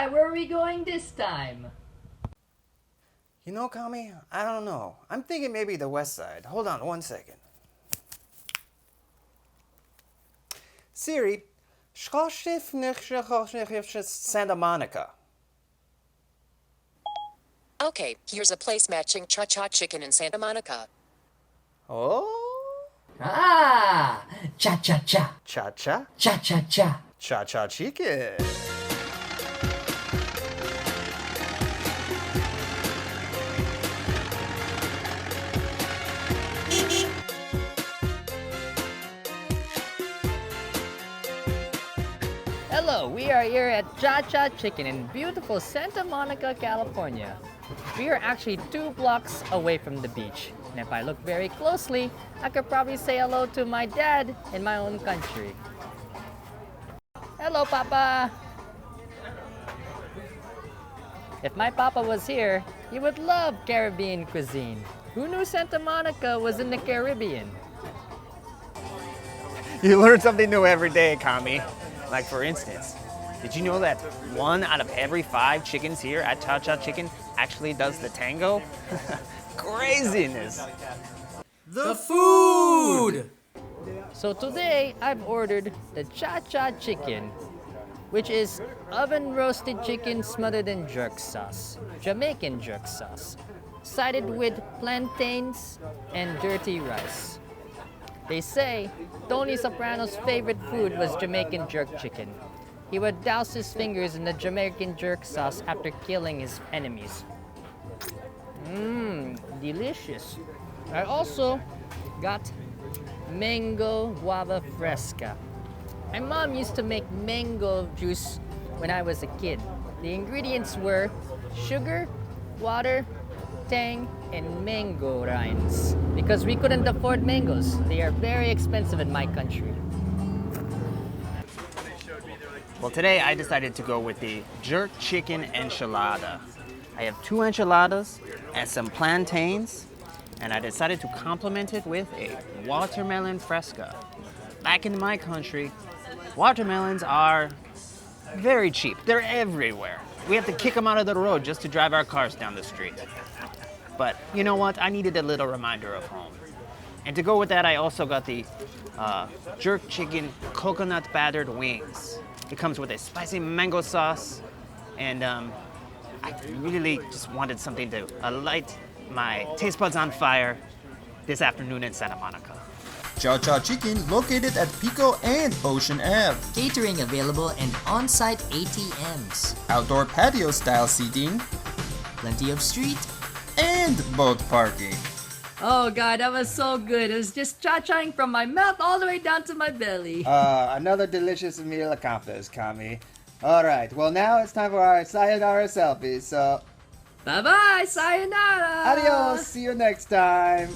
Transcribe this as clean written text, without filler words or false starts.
Bye-bye! Where are we going this time? You know, Kami, I don't know. I'm thinking maybe the west side. Hold on one second. Siri, Santa Monica. Okay, here's a place matching cha-cha chicken in Santa Monica. Oh? Ah! Cha-cha-cha! Cha-cha? Cha-cha-cha! Cha-cha chicken. Hello, we are here at Cha-Cha Chicken in beautiful Santa Monica, California. We are actually 2 blocks away from the beach. And if I look very closely, I could probably say hello to my dad in my own country. Hello, Papa! If my papa was here, he would love Caribbean cuisine. Who knew Santa Monica was in the Caribbean? You learn something new every day, Kami. Like for instance, did you know that 1 out of every 5 chickens here at Cha-Cha Chicken actually does the tango? Craziness! The food! So today, I've ordered the Cha-Cha Chicken, which is oven roasted chicken smothered in jerk sauce, Jamaican jerk sauce, sided with plantains and dirty rice. They say Tony Soprano's favorite food was Jamaican jerk chicken. He would douse his fingers in the Jamaican jerk sauce after killing his enemies. Mmm, delicious. I also got mango guava fresca. My mom used to make mango juice when I was a kid. The ingredients were sugar, water, tang, and mango rinds. Because we couldn't afford mangoes. They are very expensive in my country. Well, today I decided to go with the jerk chicken enchilada. I have 2 enchiladas and some plantains, and I decided to complement it with a watermelon fresca. Back in my country, watermelons are very cheap. They're everywhere. We have to kick them out of the road just to drive our cars down the street. But you know what? I needed a little reminder of home. And to go with that, I also got the jerk chicken coconut battered wings. It comes with a spicy mango sauce, and I really just wanted something to light my taste buds on fire this afternoon in Santa Monica. Cha-Cha Chicken located at Pico and Ocean Ave. Catering available and on-site ATMs. Outdoor patio style seating Plenty of street. and boat parking. Oh god, that was so good. It was just cha-chaing from my mouth all the way down to my belly. Another delicious meal accomplished, Kami. Alright, well now it's time for our sayonara selfie, so Bye-bye, sayonara! adios, see you next time!